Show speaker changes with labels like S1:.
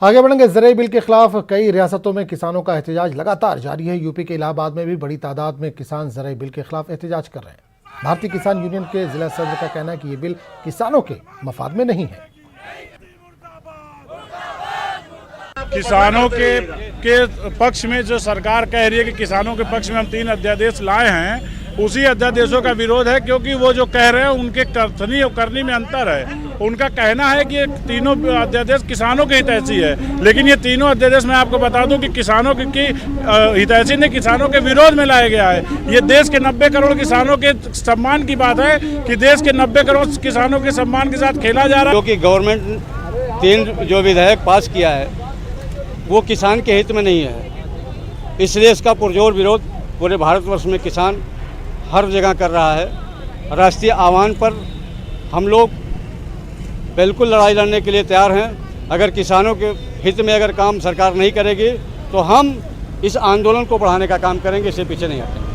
S1: आगे बढ़ेंगे। ज़राई बिल के खिलाफ कई रियासतों में किसानों का एहतजाज लगातार जारी है। यूपी के इलाहाबाद में भी बड़ी तादाद में किसान ज़राई बिल के खिलाफ एहतजाज कर रहे हैं। भारतीय किसान यूनियन के जिला सदर का कहना है कि ये बिल किसानों के मफाद में नहीं है।
S2: किसानों के पक्ष में जो सरकार कह रही है कि किसानों के पक्ष में हम 3 अध्यादेश लाए हैं, उसी अध्यादेशों का विरोध है, क्योंकि वो जो कह रहे हैं उनके कथनी और करनी में अंतर है। उनका कहना है कि ये तीनों अध्यादेश किसानों के हितैषी है, लेकिन ये तीनों अध्यादेश मैं आपको बता दूं कि किसानों की हितैषी ने किसानों के विरोध में लाया गया है। ये देश के 90 करोड़ किसानों के सम्मान की बात है कि देश के 90 करोड़ किसानों के सम्मान के साथ खेला जा रहा है।
S3: क्योंकि गवर्नमेंट 3 जो विधेयक पास किया है वो किसान के हित में नहीं है, इसलिए इसका पुरजोर विरोध पूरे भारतवर्ष में किसान हर जगह कर रहा है। राष्ट्रीय आह्वान पर हम लोग बिल्कुल लड़ाई लड़ने के लिए तैयार हैं। अगर किसानों के हित में अगर काम सरकार नहीं करेगी तो हम इस आंदोलन को बढ़ाने का काम करेंगे, इससे पीछे नहीं हटेंगे।